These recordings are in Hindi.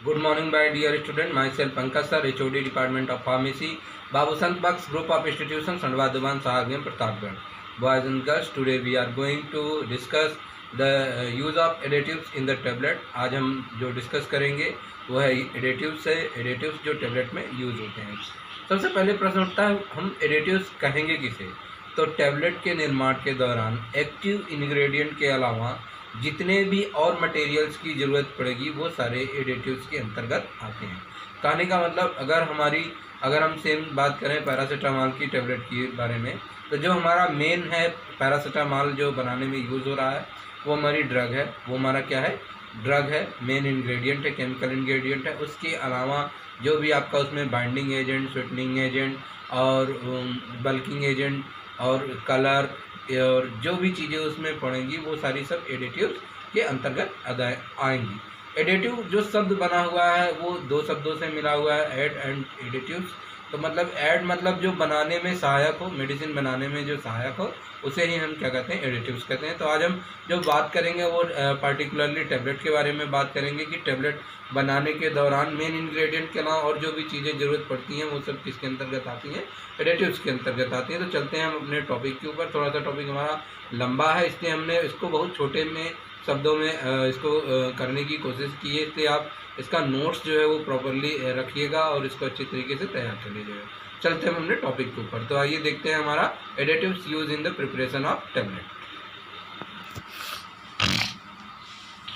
Good morning, my dear student. Myself Pankaj sir, HOD Department of Pharmacy, Babu Sant Bucks Group of Institutions, Sandvaduban, Sahagam, Pratapgarh. Boys and girls, today we are going to discuss the use of additives in the tablet. आज हम जो डिस्कस करेंगे वो है एडिटिव्स है, एडिटिव्स जो टेबलेट में यूज होते हैं। सबसे पहले प्रश्न उठता है हम एडिटिव्स कहेंगे किसे? तो टेबलेट के निर्माण के दौरान एक्टिव इंग्रेडिएंट के अलावा जितने भी और मटेरियल्स की ज़रूरत पड़ेगी वो सारे एडिटिव्स के अंतर्गत आते हैं। कहने का मतलब अगर हम सेम बात करें पैरासीटामॉल की टेबलेट के बारे में, तो जो हमारा मेन है पैरासीटामॉल जो बनाने में यूज़ हो रहा है वो हमारी ड्रग है, वो हमारा क्या है? ड्रग है, मेन इंग्रेडिएंट है, केमिकल इंग्रेडिएंट है। उसके अलावा जो भी आपका उसमें बाइंडिंग एजेंट, स्वीटनिंग एजेंट और बल्किंग एजेंट और कलर और जो भी चीज़ें उसमें पड़ेंगी वो सारी सब एडिटिव्स के अंतर्गत आएंगी। एडिटिव जो शब्द बना हुआ है वो दो शब्दों से मिला हुआ है, ऐड एंड एडिटिव्स। तो मतलब ऐड मतलब जो बनाने में सहायक हो, मेडिसिन बनाने में जो सहायक हो उसे ही हम क्या कहते हैं? एडिटिव्स कहते हैं। तो आज हम जो बात करेंगे वो पार्टिकुलरली टैबलेट के बारे में बात करेंगे कि टैबलेट बनाने के दौरान मेन इंग्रेडिएंट के अलावा और जो भी चीज़ें ज़रूरत पड़ती हैं वो सब किसके अंतर्गत आती हैं? एडिटिव्स के अंतर्गत आती हैं। तो चलते हैं हम अपने टॉपिक के ऊपर। थोड़ा सा टॉपिक हमारा लंबा है, इसलिए हमने इसको बहुत छोटे में शब्दों में इसको करने की कोशिश की है, इसलिए आप इसका नोट्स जो है वो प्रॉपरली रखिएगा और इसको अच्छी तरीके से तैयार कर लीजिएगा। चलते हैं अपने टॉपिक के ऊपर। तो आइए देखते हैं हमारा additives use in the preparation of tablet.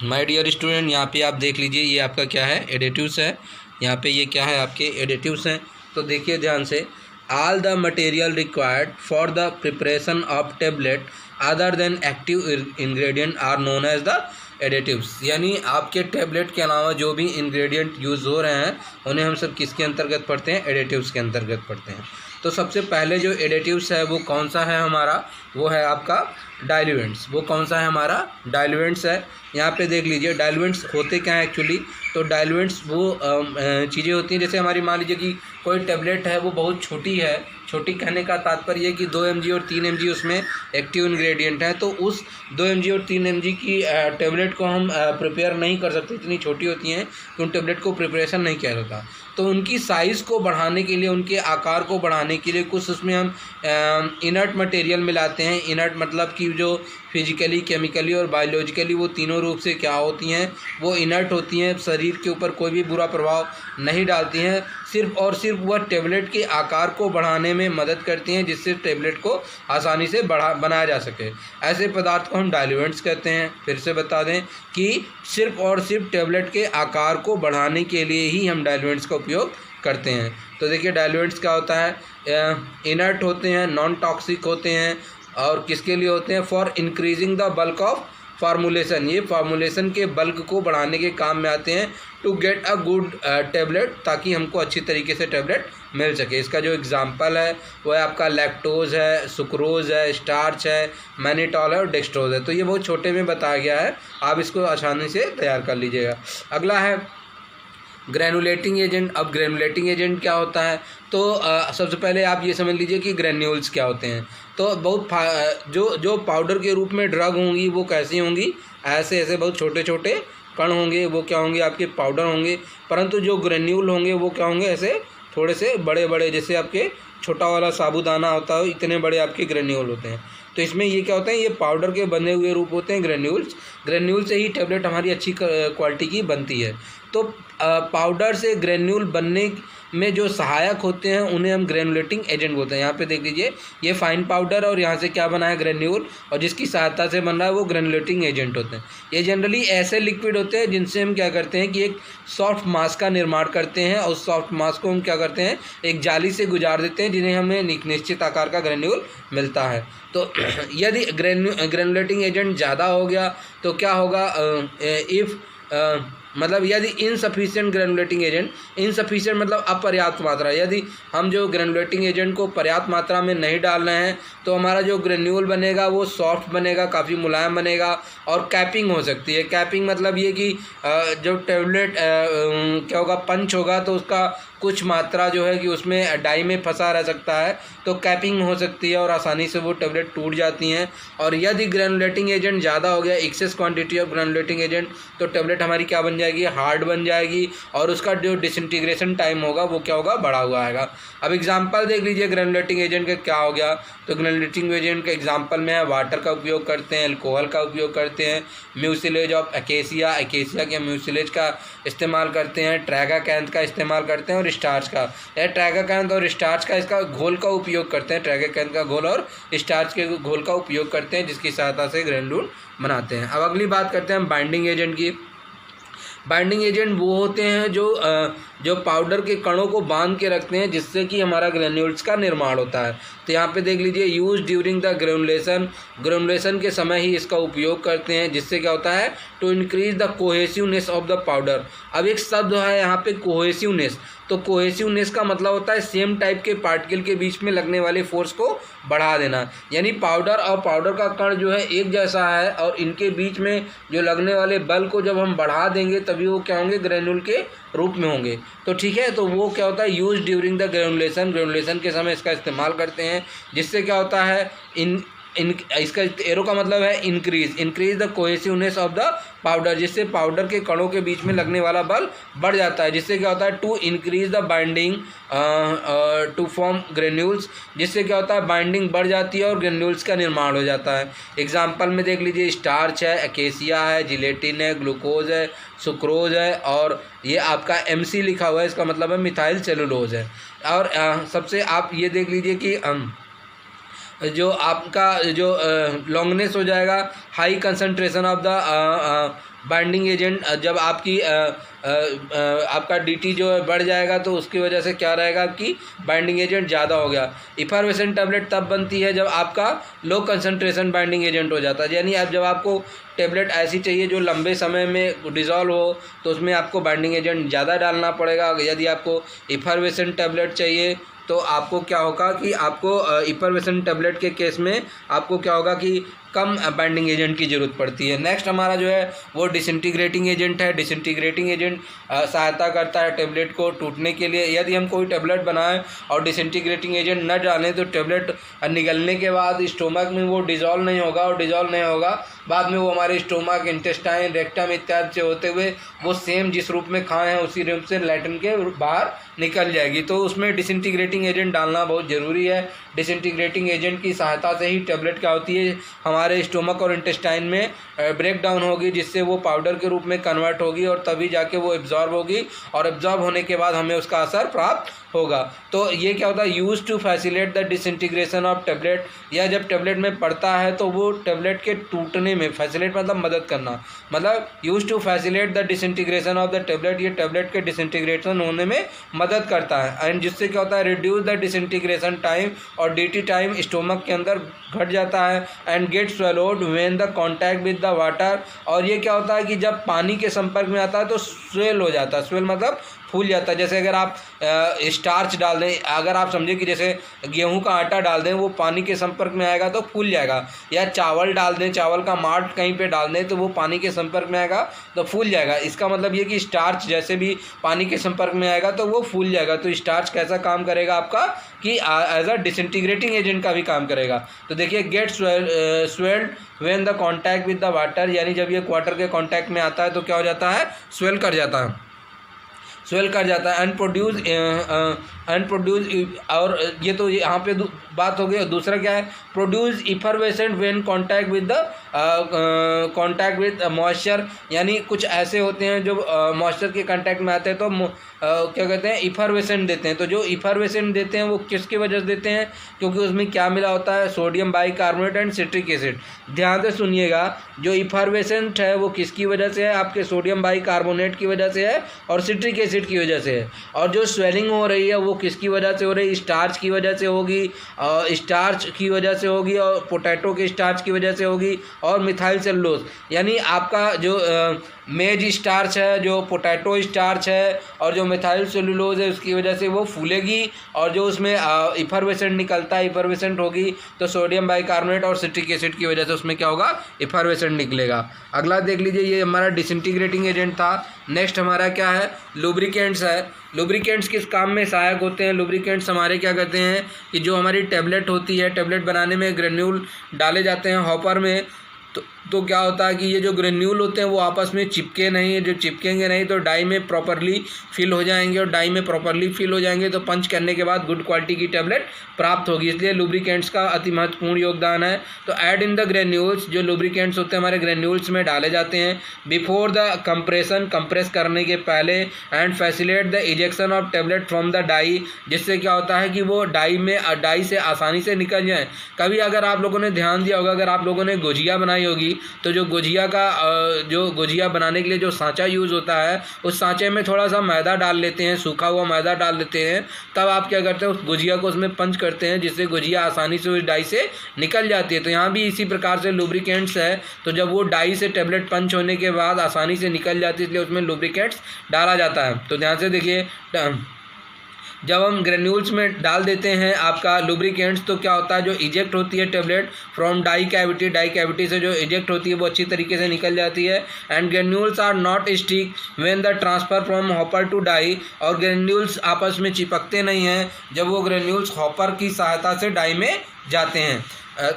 My dear student, यहाँ पे आप देख लीजिए ये आपका क्या है? एडिटिव्स है। यहाँ पे ये क्या है? आपके एडिटिव्स हैं। तो देखिए ध्यान से, all the material required for the preparation of tablet other than active ingredient are known as the additives. यानी आपके टेबलेट के अलावा जो भी इंग्रेडिएंट यूज़ हो रहे हैं उन्हें हम सब किसके अंतर्गत पढ़ते हैं? एडिटिव्स के अंतर्गत पढ़ते हैं। तो सबसे पहले जो एडिटिव्स है वो कौन सा है हमारा? वो है आपका डाइल्यूएंट्स। वो कौन सा है हमारा? डाइल्यूएंट्स है। यहाँ पे देख लीजिए डाइल्यूएंट्स होते क्या हैं एक्चुअली। तो डाइल्यूएंट्स वो चीज़ें होती हैं, जैसे हमारी मान लीजिए कि कोई टेबलेट है वो बहुत छोटी है। छोटी कहने का तात्पर्य है कि 2 mg और 3 mg उसमें एक्टिव इंग्रेडिएंट है, तो उस 2 mg और 3 mg की टेबलेट को हम प्रिपेयर नहीं कर सकते, इतनी छोटी होती हैं कि उन टेबलेट को प्रिपरेशन नहीं किया जाता। तो उनकी साइज़ को बढ़ाने के लिए, उनके आकार को बढ़ाने के लिए कुछ उसमें हम इनर्ट मटेरियल मिलाते हैं। इनर्ट मतलब कि जो फिजिकली, केमिकली और बायोलॉजिकली वो तीनों रूप से क्या होती हैं? वो इनर्ट होती हैं, शरीर के ऊपर कोई भी बुरा प्रभाव नहीं डालती हैं, सिर्फ और सिर्फ वह टेबलेट के आकार को बढ़ाने में मदद करती हैं, जिससे टेबलेट को आसानी से बनाया जा सके। ऐसे पदार्थ को हम डाइल्यूएंट्स कहते हैं। फिर से बता दें कि सिर्फ और सिर्फ टेबलेट के आकार को बढ़ाने के लिए ही हम डाइल्यूएंट्स का उपयोग करते हैं। तो देखिए डाइल्यूएंट्स क्या होता है? इनर्ट होते हैं, नॉन टॉक्सिक होते हैं और किसके लिए होते हैं? For increasing the bulk of formulation. ये फार्मूलेशन के बल्क को बढ़ाने के काम में आते हैं। To get a good tablet, ताकि हमको अच्छी तरीके से टेबलेट मिल सके। इसका जो एग्जांपल है वो है आपका लैक्टोज है, सुक्रोज है, स्टार्च है, मैनिटॉल है और डेक्सट्रोज है। तो ये बहुत छोटे में बताया गया है, आप इसको आसानी से तैयार कर लीजिएगा। अगला है ग्रैनुलेटिंग एजेंट। अब ग्रैनुलेटिंग एजेंट क्या होता है? तो सबसे पहले आप ये समझ लीजिए कि ग्रैन्यूल्स क्या होते हैं। तो बहुत जो पाउडर के रूप में ड्रग होंगी वो कैसी होंगी? ऐसे ऐसे बहुत छोटे छोटे कण होंगे, वो क्या होंगे? आपके पाउडर होंगे। परंतु जो ग्रैन्यूल होंगे वो क्या होंगे? ऐसे थोड़े से बड़े बड़े, जैसे आपके छोटा वाला साबूदाना होता है इतने बड़े आपके ग्रैन्यूल होते हैं। तो इसमें ये क्या होता है? ये पाउडर के बने हुए रूप होते हैं ग्रैन्यूल्स। ग्रैन्यूल से ही टेबलेट हमारी अच्छी क्वालिटी की बनती है। तो पाउडर से ग्रैन्यूल बनने में जो सहायक होते हैं उन्हें हम ग्रैनुलेटिंग एजेंट बोलते हैं। यहाँ पे देख लीजिए ये फाइन पाउडर और यहाँ से क्या बना है? ग्रैन्यूल, और जिसकी सहायता से बन रहा है वो ग्रैनुलेटिंग एजेंट होते हैं। ये जनरली ऐसे लिक्विड होते हैं जिनसे हम क्या करते हैं कि एक सॉफ्ट मास का निर्माण करते हैं, और सॉफ्ट मास को हम क्या करते हैं? एक जाली से गुजार देते हैं, जिन्हें हमें निश्चित आकार का ग्रैन्यूल मिलता है। तो यदि ग्रैनुलेटिंग एजेंट ज़्यादा हो गया तो क्या होगा? मतलब यदि इनसफिशिएंट ग्रैनुलेटिंग एजेंट, इनसफिशिएंट मतलब अपर्याप्त मात्रा, यदि हम जो ग्रैनुलेटिंग एजेंट को पर्याप्त मात्रा में नहीं डाल रहे हैं तो हमारा जो ग्रैन्यूल बनेगा वो सॉफ्ट बनेगा, काफ़ी मुलायम बनेगा और कैपिंग हो सकती है। कैपिंग मतलब ये कि जब टेबलेट क्या होगा? पंच होगा तो उसका कुछ मात्रा जो है कि उसमें डाई में फंसा रह सकता है, तो कैपिंग हो सकती है और आसानी से वो टेबलेट टूट जाती हैं। और यदि ग्रैनुलेटिंग एजेंट ज़्यादा हो गया, एक्सेस क्वांटिटी ऑफ ग्रैनुलेटिंग एजेंट, तो टेबलेट हमारी क्या बन जाएगी, हार्ड बन जाएगी और उसका जो डिसइंटीग्रेशन टाइम होगा वो क्या होगा, बढ़ा हुआ आएगा। अब एग्जांपल देख लीजिए ग्रेनुलेटिंग एजेंट का क्या हो गया। तो ग्रेनुलेटिंग एजेंट का एग्जांपल में है वाटर का उपयोग करते हैं, अल्कोहल का उपयोग करते हैं, म्यूसिलेज ऑफ अकेसिया के म्यूसिलेज का इस्तेमाल करते हैं, ट्रैगाकैंथ का इस्तेमाल करते हैं और स्टार्च का, या ट्रैगाकैंथ और स्टार्च का इसका घोल का उपयोग करते हैं, ट्रैगाकैंथ का घोल और स्टार्च के घोल का उपयोग करते हैं, जिसकी सहायता से ग्रेनुल बनाते हैं। अब अगली बात करते हैं बाइंडिंग एजेंट की। बाइंडिंग एजेंट वो होते हैं जो पाउडर के कणों को बांध के रखते हैं, जिससे कि हमारा ग्रेन्यूल्स का निर्माण होता है। तो यहाँ पे देख लीजिए यूज ड्यूरिंग द ग्रेनुलेशन के समय ही इसका उपयोग करते हैं, जिससे क्या होता है, to increase the cohesiveness of the powder. अब एक शब्द है यहाँ पे कोहेसिवनेस, तो कोहेसिवनेस का मतलब होता है सेम टाइप के पार्टिकल के बीच में लगने वाले फोर्स को बढ़ा देना, यानी पाउडर और पाउडर का कण जो है एक जैसा है और इनके बीच में जो लगने वाले बल को जब हम बढ़ा देंगे तभी वो क्या होंगे, ग्रेनुल के रूप में होंगे। तो ठीक है, तो वो क्या होता है, यूज ड्यूरिंग द ग्रेनुलेशन के समय इसका इस्तेमाल करते हैं, जिससे क्या होता है, इसका एरो का मतलब है increase the cohesiveness of the powder, जिससे पाउडर के कणों के बीच में लगने वाला बल बढ़ जाता है, जिससे क्या होता है, to increase the binding to form granules, जिससे क्या होता है, बाइंडिंग बढ़ जाती है और ग्रेन्यूल्स का निर्माण हो जाता है। एग्जाम्पल में देख लीजिए स्टार्च है, अकेसिया है, जिलेटिन है, ग्लूकोज है, सुक्रोज है और ये आपका MC लिखा हुआ है, इसका मतलब है मिथाइल सेलुलोज है। और सबसे आप ये देख लीजिए कि जो आपका जो लॉन्गनेस हो जाएगा, high concentration of the binding agent, जब आपकी आपका DT जो है बढ़ जाएगा तो उसकी वजह से क्या रहेगा कि बाइंडिंग एजेंट ज़्यादा हो गया। इफरवेसेंट टैबलेट तब बनती है जब आपका लो कंसंट्रेशन बाइंडिंग एजेंट हो जाता है, यानी अब जब आपको टैबलेट ऐसी चाहिए जो लंबे समय में डिज़ोल्व हो तो उसमें आपको बाइंडिंग एजेंट ज़्यादा डालना पड़ेगा। यदि आपको इफरवेसेंट टैबलेट चाहिए तो आपको क्या होगा कि आपको इफरवेसेंट टैबलेट के केस में आपको क्या होगा कि कम बाइंडिंग एजेंट की ज़रूरत पड़ती है। नेक्स्ट हमारा जो है वो डिसइंटीग्रेटिंग एजेंट है। डिसइंटीग्रेटिंग एजेंट सहायता करता है टैबलेट को टूटने के लिए। यदि हम कोई टैबलेट बनाएं और डिसइंटीग्रेटिंग एजेंट न डालें तो टैबलेट निगलने के बाद स्टोमक में वो डिज़ोल्व नहीं होगा, और डिज़ोल्व नहीं होगा बाद में वो हमारे स्टोमक, इंटेस्टाइन, रेक्टम इत्यादि से होते हुए वो सेम जिस रूप में खाए हैं उसी रूप से लैट्रिन के बाहर निकल जाएगी। तो उसमें डिसइंटीग्रेटिंग एजेंट डालना बहुत ज़रूरी है। डिसइंटीग्रेटिंग एजेंट की सहायता से ही टैबलेट क्या होती है, हमारे स्टोमक और इंटेस्टाइन में ब्रेक डाउन होगी, जिससे वो पाउडर के रूप में कन्वर्ट होगी और तभी जाके वो एब्जॉर्ब होगी, और एब्जॉर्ब होने के बाद हमें उसका असर प्राप्त होगा। तो ये क्या होता है, use to facilitate the disintegration of tablet, या जब टैबलेट में पड़ता है तो वो टैबलेट के टूटने में, फैसिलिटेट मतलब मदद करना, मतलब use to facilitate the disintegration of the tablet, ये टैबलेट के डिसइंटीग्रेशन होने में मदद करता है। एंड जिससे क्या होता है, रिड्यूस द डिसइंटीग्रेशन टाइम, और DT टाइम स्टोमक के अंदर घट जाता है। And get swelled when the contact with the water, और ये क्या होता है कि जब पानी के संपर्क में आता है तो स्वेल हो जाता है। स्वेल मतलब फूल जाता है। जैसे अगर आप स्टार्च डाल दें, अगर आप समझें कि जैसे गेहूं का आटा डाल दें, वो पानी के संपर्क में आएगा तो फूल जाएगा, या चावल डाल दें, चावल का मार्ट कहीं पे डाल दें तो वो पानी के संपर्क में आएगा तो फूल जाएगा। इसका मतलब ये कि स्टार्च जैसे भी पानी के संपर्क में आएगा तो वो फूल जाएगा। तो स्टार्च कैसा काम करेगा आपका कि एज अ डिसइंटीग्रेटिंग एजेंट का भी काम करेगा। तो देखिए get swelled when the contact with the water, यानी जब ये वाटर के कॉन्टैक्ट में आता है तो क्या हो जाता है, स्वेल कर जाता है, स्वेल कर जाता है। अनप्रोड्यूस, और ये तो यहाँ पे बात हो गई। दूसरा क्या है, produce effervescent when contact with moisture, यानी कुछ ऐसे होते हैं जो मॉइस्चर के कांटेक्ट में आते हैं तो क्या कहते हैं, इफरवेसेंट देते हैं। तो जो इफरवेसेंट देते हैं वो किसकी वजह से देते हैं, क्योंकि उसमें क्या मिला होता है, sodium bicarbonate and citric acid. ध्यान से सुनिएगा, जो इफरवेसेंट है वो किसकी वजह से है, आपके सोडियम बाइकार्बोनेट की वजह से है और सिट्रिक एसिड की वजह से है। और जो स्वेलिंग हो रही है वो किसकी वजह से हो रही है, स्टार्च की वजह से होगी, स्टार्च की वजह से होगी, और पोटैटो के स्टार्च की वजह से होगी, और मिथाइल सेलुलोज, यानी आपका जो मेज स्टार्च है, जो पोटैटो स्टार्च है और जो मिथाइल सेलुलोज है उसकी वजह से वो फूलेगी, और जो उसमें इफरवेसेंट निकलता है, इफरवेसेंट होगी तो सोडियम बाइकार्बोनेट और सिट्रिक एसिड की वजह से उसमें क्या होगा, इफरवेसेंट निकलेगा। अगला देख लीजिए, ये हमारा डिसइंटीग्रेटिंग एजेंट था। नेक्स्ट हमारा क्या है, लुब्रिकेंट्स है। लुब्रिकेंट्स किस काम में सहायक होते हैं, लुब्रिकेंट्स हमारे क्या कहते हैं कि जो हमारी टैबलेट होती है, टैबलेट बनाने में ग्रेन्यूल डाले जाते हैं हॉपर में, तो क्या होता है कि ये जो ग्रेन्यूल होते हैं वो आपस में चिपके नहीं, जो चिपकेंगे नहीं तो डाई में प्रॉपरली फिल हो जाएंगे, और डाई में प्रॉपरली फिल हो जाएंगे तो पंच करने के बाद गुड क्वालिटी की टैबलेट प्राप्त होगी। इसलिए लुब्रिकेंट्स का अति महत्वपूर्ण योगदान है। तो ऐड इन द ग्रेन्यूल्स, जो लुब्रिकेंट्स होते हैं हमारे ग्रेन्यूल्स में डाले जाते हैं बिफोर द कंप्रेशन, कंप्रेस करने के पहले, and facilitate the ejection of tablet from the die, जिससे क्या होता है कि वो डाई से आसानी से निकल जाए। कभी अगर आप लोगों ने ध्यान दिया होगा, अगर आप लोगों ने गुजिया बनाई होगी तो जो गुजिया बनाने के लिए जो सांचा यूज़ होता है उस सांचे में थोड़ा सा मैदा डाल लेते हैं, सूखा हुआ मैदा डाल देते हैं, तब आप क्या करते हैं उस गुजिया को उसमें पंच करते हैं जिससे गुजिया आसानी से उस डाई से निकल जाती है। तो यहाँ भी इसी प्रकार से लुब्रिकेंट्स है, तो जब वो डाई से टैबलेट पंच होने के बाद आसानी से निकल जाती है इसलिए उसमें लुब्रिकेंट्स डाला जाता है। तो ध्यान से देखिए, जब हम ग्रेन्यूल्स में डाल देते हैं आपका लुब्रिकेंट्स तो क्या होता है, जो इजेक्ट होती है टैबलेट फ्रॉम डाई कैविटी से जो इजेक्ट होती है वो अच्छी तरीके से निकल जाती है। And granules are not stick when the transfer from hopper to die, और ग्रेन्यूल्स आपस में चिपकते नहीं हैं जब वो ग्रेन्यूल्स हॉपर की सहायता से डाई में जाते हैं।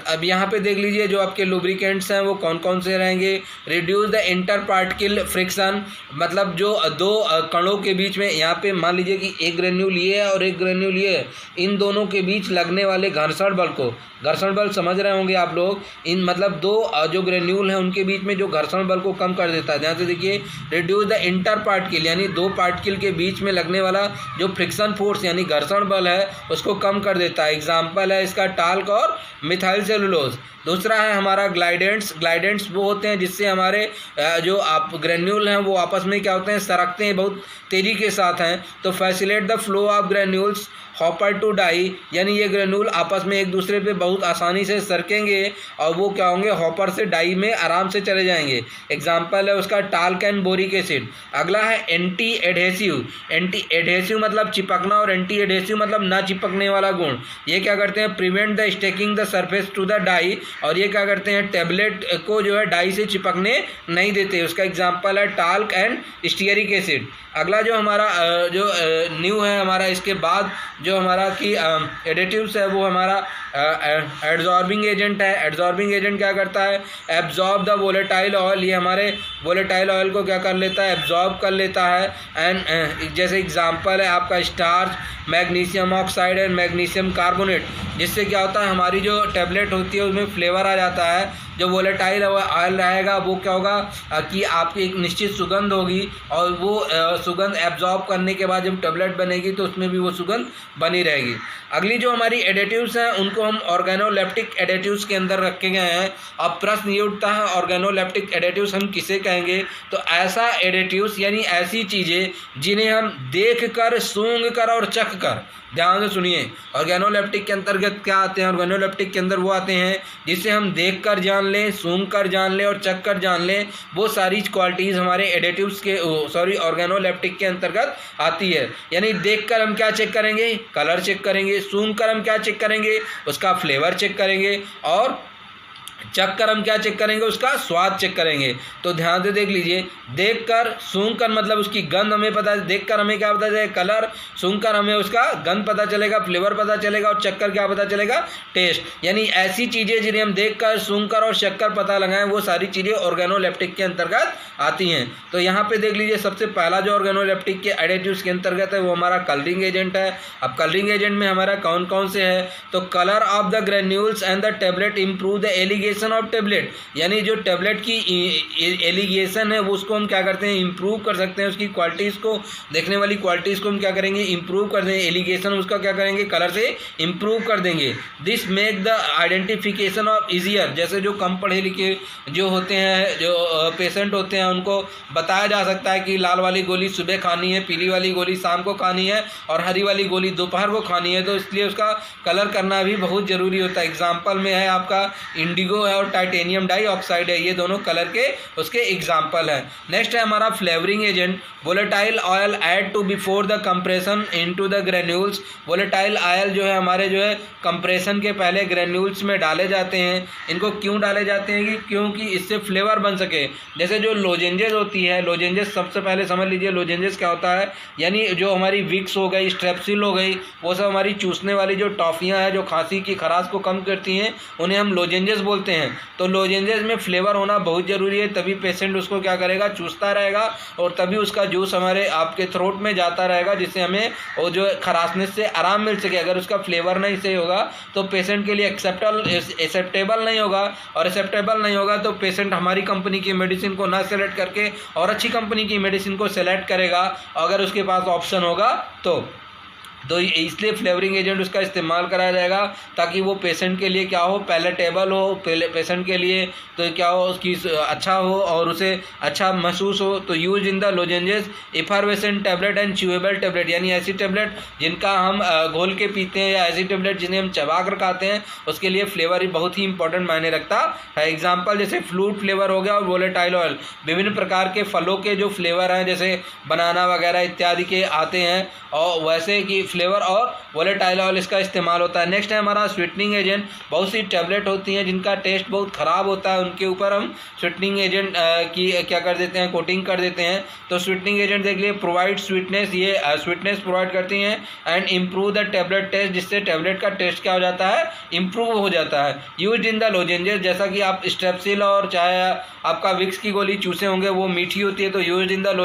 अब यहाँ पे देख लीजिए जो आपके लुब्रिकेंट्स हैं वो कौन कौन से रहेंगे। Reduce the inter particle friction, मतलब जो दो कणों के बीच में, यहाँ पे मान लीजिए कि एक ग्रेन्यूल ये है और एक ग्रेन्यूल ये है, इन दोनों के बीच लगने वाले घर्षण बल को, घर्षण बल समझ रहे होंगे आप लोग, इन मतलब दो जो ग्रेन्यूल हैं उनके बीच में जो घर्षण बल को कम कर देता है। ध्यान से देखिए, रिड्यूस द इंटर पार्टिकल, यानी दो पार्टिकल के बीच में लगने वाला जो फ्रिक्शन फोर्स यानी घर्षण बल है उसको कम कर देता है। एग्जाम्पल है इसका टाल्क और मिथाइल सेलुलोज। दूसरा है हमारा ग्लाइडेंट्स वो होते हैं जिससे हमारे जो आप ग्रेन्यूल हैं वो आपस में क्या होते हैं, सरकते हैं, बहुत तेज़ी के साथ हैं। तो facilitate the flow of granules hopper to die, यानी ये ग्रेन्यूल आपस में एक दूसरे पे बहुत आसानी से सरकेंगे और वो क्या होंगे, हॉपर से डाई में आराम से चले जाएंगे। एग्जाम्पल है उसका टाल्क एंड बोरिक एसिड। अगला है एंटी एडहेसिव मतलब चिपकना, और एंटी एडहेसिव मतलब ना चिपकने वाला गुण। ये क्या करते हैं, prevent the sticking the surface to the die, और ये क्या करते हैं, टैबलेट को जो है डाई से चिपकने नहीं देते। उसका एग्जाम्पल है टाल्क एंड स्टीयरिक एसिड। अगला जो हमारा जो न्यू है हमारा इसके बाद जो हमारा कि एडिटिव्स है वो हमारा एड्जॉर्बिंग एजेंट है। एड्जॉर्बिंग एजेंट क्या करता है, एब्जॉर्ब द वोलेटाइल ऑयल, ये हमारे वोलेटाइल ऑयल को क्या कर लेता है, एब्जॉर्ब कर लेता है। एंड जैसे एग्जांपल है आपका starch, magnesium oxide and magnesium carbonate, जिससे क्या होता है हमारी जो टैबलेट होती है उसमें फ्लेवर आ जाता है। जो वोलेटाइल ऑयल रहेगा वो क्या होगा कि आपकी एक निश्चित सुगंध होगी, और वो सुगंध एब्जॉर्ब करने के बाद जब टैबलेट बनेगी तो उसमें भी वो सुगंध बनी रहेगी। अगली जो हमारी एडिटिव्स हैं उनको हम ऑर्गेनोलेप्टिक एडिटिव्स के अंदर रखे गए हैं। अब प्रश्न ये उठता है ऑर्गेनोलेप्टिक एडिटिव्स हम किसे कहेंगे, तो ऐसा एडिटिव्स यानी ऐसी चीज़ें जिन्हें हम देख कर, सूंघ कर और चख कर, ध्यान से सुनिए, ऑर्गेनोलेप्टिक के अंतर्गत क्या आते हैं, ऑर्गेनोलेप्टिक के अंदर वो आते हैं जिसे हम देख कर जान लें, सूंघ कर जान लें और चख कर जान लें। वो सारी क्वालिटीज़ हमारे एडिटिव्स के ऑर्गेनोलेप्टिक के अंतर्गत आती है। यानी देख कर हम क्या चेक करेंगे, कलर चेक करेंगे, सूंघ कर हम क्या चेक करेंगे, उसका फ्लेवर चेक करेंगे, और चख कर हम क्या चेक करेंगे, उसका स्वाद चेक करेंगे। तो ध्यान से देख लीजिए, देख कर, सूंघ कर मतलब उसकी गंध हमें पता, देख कर हमें क्या पता चलेगा, कलर, सूंघ कर हमें उसका गंध पता चलेगा, फ्लेवर पता चलेगा, और चख कर क्या पता चलेगा, टेस्ट। यानी ऐसी चीज़ें जिन्हें हम देख कर, सूंघ कर और चख कर पता लगाएं वो सारी चीज़ें ऑर्गेनोलेप्टिक के अंतर्गत आती हैं। तो यहाँ पे देख लीजिए सबसे पहला जो ऑर्गेनोलेप्टिक के एडिटिव्स के अंतर्गत है वो हमारा कलरिंग एजेंट है। अब कलरिंग एजेंट में हमारा कौन कौन से है, तो colour of the granules and the tablet improve the elegance of tablet, यानी जो टेबलेट की एलिगेशन है वो उसको हम क्या करते हैं, इम्प्रूव कर सकते हैं। उसकी क्वालिटीज़ को, देखने वाली क्वालिटीज़ को हम क्या करेंगे, इम्प्रूव कर देंगे। एलिगेशन उसका क्या करेंगे, कलर से इम्प्रूव कर देंगे। This make the identification of easier, जैसे जो कम पढ़े लिखे जो होते हैं, जो पेशेंट होते हैं, उनको बताया जा सकता है कि लाल वाली गोली सुबह खानी है, पीली वाली गोली शाम को खानी है, और हरी वाली गोली दोपहर को खानी है। तो इसलिए उसका कलर करना भी बहुत ज़रूरी होता है। एग्जाम्पल में है आपका इंडिगो है और टाइटेनियम डाइऑक्साइड है, ये दोनों कलर के उसके एग्जाम्पल हैं। नेक्स्ट है हमारा flavouring agent, volatile oil add to before the compression into the granules. Volatile oil जो है हमारे जो है कंप्रेशन के पहले ग्रेन्यूल्स में डाले जाते हैं। इनको क्यों डाले जाते हैं, कि क्योंकि इससे फ्लेवर बन सके। जैसे जो लोजेंजेस होती है, लोजेंजेस सबसे पहले समझ लीजिए लोजेंजेस क्या होता है, यानी जो हमारी विक्स हो गई, स्ट्रेप्सिल हो गई, वो सब हमारी चूसने वाली जो टॉफ़ियाँ हैं जो खांसी की खराश को कम करती हैं, उन्हें हम लोजेंजेस बोलते होते हैं, तो लोजेंजेस में फ्लेवर होना बहुत ज़रूरी है, तभी पेशेंट उसको क्या करेगा, चूसता रहेगा और तभी उसका जूस हमारे आपके थ्रोट में जाता रहेगा, जिससे हमें वो जो खराशनेस से आराम मिल सके। अगर उसका फ्लेवर नहीं सही होगा तो पेशेंट के लिए एक्सेप्टेबल नहीं होगा, और एक्सेप्टेबल नहीं होगा तो पेशेंट हमारी कंपनी की मेडिसिन को ना सेलेक्ट करके और अच्छी कंपनी की मेडिसिन को सेलेक्ट करेगा, अगर उसके पास ऑप्शन होगा तो इसलिए फ्लेवरिंग एजेंट उसका इस्तेमाल कराया जाएगा ताकि वो पेशेंट के लिए क्या हो, पैलेटेबल हो, पेशेंट के लिए तो क्या हो, उसकी अच्छा हो और उसे अच्छा महसूस हो। तो use in the lozenges effervescent tablet and chewable tablet, यानी ऐसी टैबलेट जिनका हम घोल के पीते हैं या ऐसी टैबलेट जिन्हें हम चबा कर खाते हैं, उसके लिए फ्लेवर ही बहुत ही इंपॉर्टेंट मायने रखता है। एग्जाम्पल जैसे फ्रूट फ्लेवर हो गया और वोलेटाइल ऑयल, विभिन्न प्रकार के फलों के जो फ्लेवर हैं जैसे बनाना वगैरह इत्यादि के आते हैं, और वैसे कि फ्लेवर और वोलेटाइल ऑयल इसका इस्तेमाल होता है। नेक्स्ट है हमारा स्वीटनिंग एजेंट। बहुत सी टैबलेट होती हैं जिनका टेस्ट बहुत ख़राब होता है, उनके ऊपर हम स्वीटनिंग एजेंट की क्या कर देते हैं, कोटिंग कर देते हैं। तो स्वीटनिंग एजेंट देख लिए, प्रोवाइड स्वीटनेस, ये स्वीटनेस प्रोवाइड करती हैं and improve the tablet taste, जिससे टैबलेट का टेस्ट क्या हो जाता है, इम्प्रूव हो जाता है। यूज इन द लोजेंजेस, जैसा कि आप स्ट्रेप्सिल और चाहे आपका विक्स की गोली चूसे होंगे वो मीठी होती है, तो यूज इन द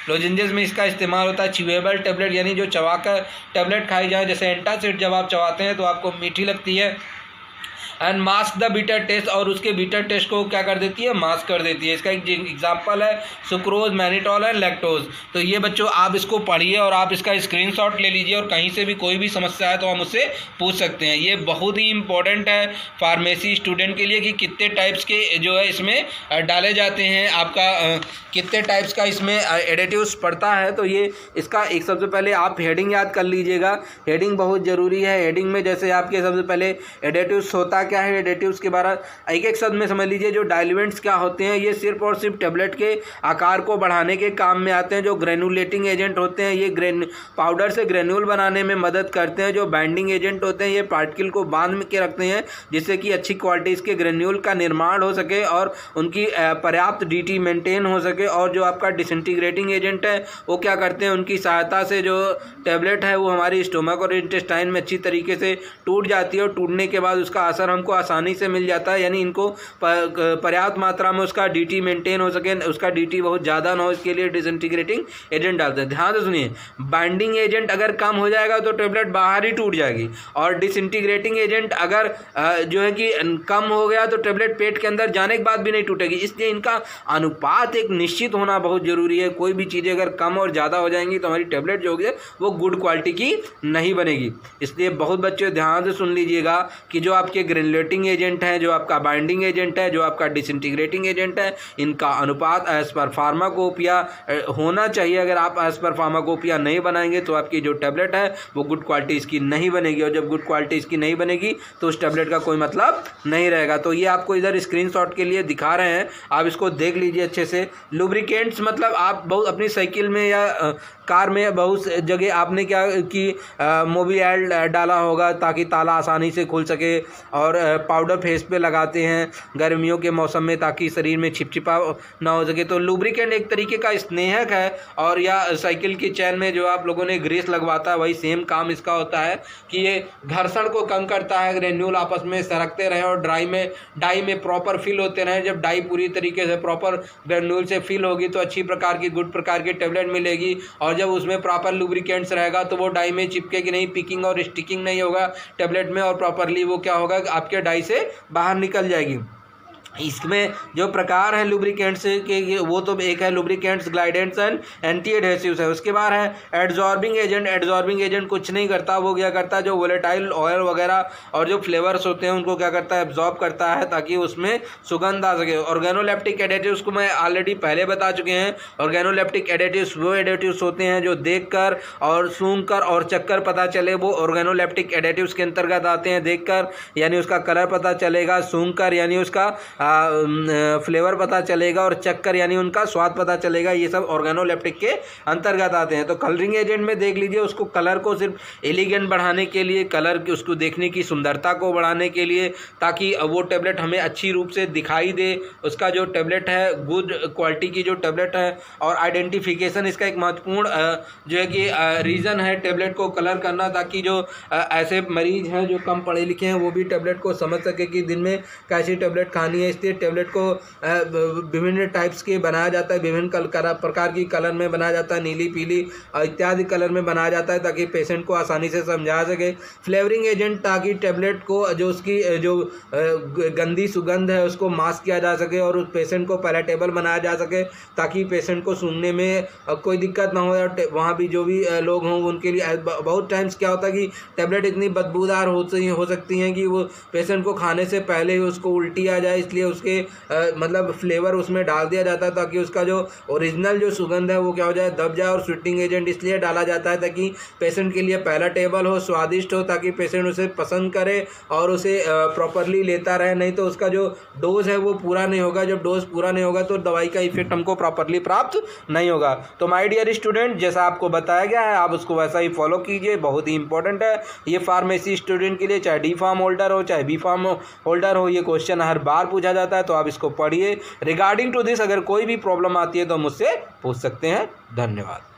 लोजेंजेस में इसका इस्तेमाल होता है। च्यूएबल टैबलेट यानी जो चबाकर टैबलेट खाई जाए, जैसे एंटासिड जब आप चबाते हैं तो आपको मीठी लगती है। And mask the bitter taste, और उसके बीटर टेस्ट को क्या कर देती है, मास्क कर देती है। इसका एक एग्जांपल है सुक्रोज, मैनिटॉल एंड लैक्टोज। तो ये बच्चों आप इसको पढ़िए और आप इसका स्क्रीनशॉट ले लीजिए और कहीं से भी कोई भी समस्या है तो हम उससे पूछ सकते हैं। ये बहुत ही इंपॉर्टेंट है फार्मेसी स्टूडेंट के लिए कि कितने टाइप्स के जो है इसमें डाले जाते हैं, आपका कितने टाइप्स का इसमें एडिटिव्स पड़ता है। तो ये इसका एक सबसे पहले आप हेडिंग याद कर लीजिएगा, हेडिंग बहुत ज़रूरी है। हेडिंग में जैसे आपके सबसे पहले एडिटिव्स होता क्या है, एडिटिव्स के बारे एक एक शब्द में समझ लीजिए। जो डाइल्यूएंट्स क्या होते हैं, ये सिर्फ और सिर्फ टैबलेट के आकार को बढ़ाने के काम में आते हैं। जो ग्रेनुलेटिंग एजेंट होते हैं, ये पाउडर से ग्रेन्यूल बनाने में मदद करते हैं। जो बाइंडिंग एजेंट होते हैं, ये पार्टिकल को बांध के रखते हैं जिससे कि अच्छी क्वालिटी के ग्रेन्यूल का निर्माण हो सके और उनकी पर्याप्त डीटी मेंटेन हो सके। और जो आपका डिसइंटीग्रेटिंग एजेंट है वो क्या करते हैं, उनकी सहायता से जो टैबलेट है वो हमारी स्टोमक और इंटेस्टाइन में अच्छी तरीके से टूट जाती है, और टूटने के बाद उसका असर हमको आसानी से मिल जाता है। यानी इनको पर्याप्त मात्रा में उसका डीटी मेंटेन हो सके, उसका डीटी बहुत ज़्यादा ना हो, इसके लिए डिसइंटीग्रेटिंग एजेंट डालते हैं। ध्यान से सुनिए, बाइंडिंग एजेंट अगर कम हो जाएगा तो टैबलेट बाहर ही टूट जाएगी, और डिसइंटीग्रेटिंग एजेंट अगर जो है कि कम हो गया तो टैबलेट पेट के अंदर जाने के बाद भी नहीं टूटेगी। इसलिए इनका अनुपात एक निश्चित होना बहुत ज़रूरी है। कोई भी चीज़ें अगर कम और ज़्यादा हो जाएंगी तो हमारी टैबलेट जो होगी वो गुड क्वालिटी की नहीं बनेगी। इसलिए बहुत बच्चे ध्यान से सुन लीजिएगा कि जो आपके ग्रेनुलेटिंग एजेंट है, जो आपका बाइंडिंग एजेंट है, जो आपका डिसइंटीग्रेटिंग एजेंट है, इनका अनुपात एज पर फार्माकोपिया होना चाहिए। अगर आप एज पर फार्माकोपिया नहीं बनाएंगे तो आपकी जो टैबलेट है वो गुड क्वालिटी इसकी नहीं बनेगी, और जब गुड क्वालिटी इसकी नहीं बनेगी तो उस टैबलेट का कोई मतलब नहीं रहेगा। तो ये आपको इधर स्क्रीनशॉट के लिए दिखा रहे हैं, आप इसको देख लीजिए अच्छे से। लुब्रिकेंट्स मतलब आप बहुत अपनी साइकिल में या कार में बहुत जगह आपने क्या कि मोबिल डाला होगा ताकि ताला आसानी से खुल सके, और पाउडर फेस पे लगाते हैं गर्मियों के मौसम में ताकि शरीर में चिपचिपा ना हो सके। तो लुब्रिकेंट एक तरीके का स्नेहक है, और या साइकिल की चैन में जो आप लोगों ने ग्रीस लगवाता है वही सेम काम इसका होता है कि ये घर्षण को कम करता है, ग्रेन्यूल आपस में सरकते रहें और डाई में प्रॉपर फिल होते रहें। जब डाई पूरी तरीके से प्रॉपर ग्रेन्यूल से फिल होगी तो अच्छी प्रकार की गुड प्रकार की टैबलेट मिलेगी, और जब उसमें प्रॉपर लुब्रिकेंट्स रहेगा तो वो डाई में चिपकेगी नहीं, पिकिंग और स्टिकिंग नहीं होगा टैबलेट में, और प्रॉपरली वो क्या होगा आपके डाई से बाहर निकल जाएगी। इसमें जो प्रकार है लुब्रिकेंट्स के, वो तो एक है लुब्रिकेंट्स, ग्लाइडेंट्स एंड एंटी एडहेसिव्स है। उसके बाद है एड्जॉर्बिंग एजेंट। एड्जॉर्बिंग एजेंट कुछ नहीं करता, वो क्या करता है, जो वोलेटाइल ऑयल वगैरह और जो फ्लेवर्स होते हैं उनको क्या करता है, एब्जॉर्ब करता है ताकि उसमें सुगंध आ सके। ऑर्गेनोलेप्टिक एडेटिव्स को मैं ऑलरेडी पहले बता चुके हैं। ऑर्गेनोलेप्टिक एडेटिव्स वो एडेटिव्स होते हैं जो देखकर और सूंघकर और चखकर पता चले, वो ऑर्गेनोलेप्टिक एडेटिव्स के अंतर्गत आते हैं। देखकर यानी उसका कलर पता चलेगा, सूंघकर यानी उसका फ्लेवर पता चलेगा और चक्कर यानी उनका स्वाद पता चलेगा। ये सब ऑर्गेनोलेप्टिक के अंतर्गत आते हैं। तो कलरिंग एजेंट में देख लीजिए, उसको कलर को सिर्फ एलिगेंट बढ़ाने के लिए, कलर की उसको देखने की सुंदरता को बढ़ाने के लिए, ताकि वो टेबलेट हमें अच्छी रूप से दिखाई दे, उसका जो टेबलेट है गुड क्वालिटी की जो टेबलेट है। और आइडेंटिफिकेशन इसका एक महत्वपूर्ण जो है कि रीज़न है टेबलेट को कलर करना, ताकि जो ऐसे मरीज हैं जो कम पढ़े लिखे हैं वो भी टेबलेट को समझ सके कि दिन में कैसी टेबलेट खानी है। इसलिए टेबलेट को विभिन्न टाइप्स के बनाया जाता है, विभिन्न प्रकार की कलर में बनाया जाता है, नीली, पीली इत्यादि कलर में बनाया जाता है, ताकि पेशेंट को आसानी से समझा सके। फ्लेवरिंग एजेंट, ताकि टेबलेट को जो उसकी जो गंदी सुगंध है उसको मास्क किया जा सके और उस पेशेंट को पैलेटेबल बनाया जा सके, ताकि पेशेंट को सूंघने में कोई दिक्कत ना हो। वहाँ भी जो भी लोग हों उनके लिए बहुत टाइम्स क्या होता है कि टेबलेट इतनी बदबूदार हो सकती हैं कि वो पेशेंट को खाने से पहले ही उसको उल्टी आ जाए, इसलिए उसके मतलब फ्लेवर उसमें डाल दिया जाता है, ताकि उसका जो ओरिजिनल जो सुगंध है वो क्या हो जाए, दब जाए। और स्वीटनिंग एजेंट इसलिए डाला जाता है ताकि पेशेंट के लिए पैलेटेबल हो, स्वादिष्ट हो, ताकि पेशेंट उसे पसंद करे और उसे प्रॉपरली लेता रहे। नहीं तो उसका जो डोज है वो पूरा नहीं होगा। जब डोज पूरा नहीं होगा तो दवाई का इफेक्ट हमको प्रॉपरली प्राप्त नहीं होगा। तो माय डियर स्टूडेंट, जैसा आपको बताया गया है आप उसको वैसा ही फॉलो कीजिए, बहुत ही इंपॉर्टेंट है ये फार्मेसी स्टूडेंट के लिए। चाहे डी फार्म होल्डर हो चाहे बी फार्म होल्डर हो, ये क्वेश्चन हर बार पूछा जाता है, तो आप इसको पढ़िए। रिगार्डिंग टू दिस अगर कोई भी प्रॉब्लम आती है तो मुझसे पूछ सकते हैं। धन्यवाद।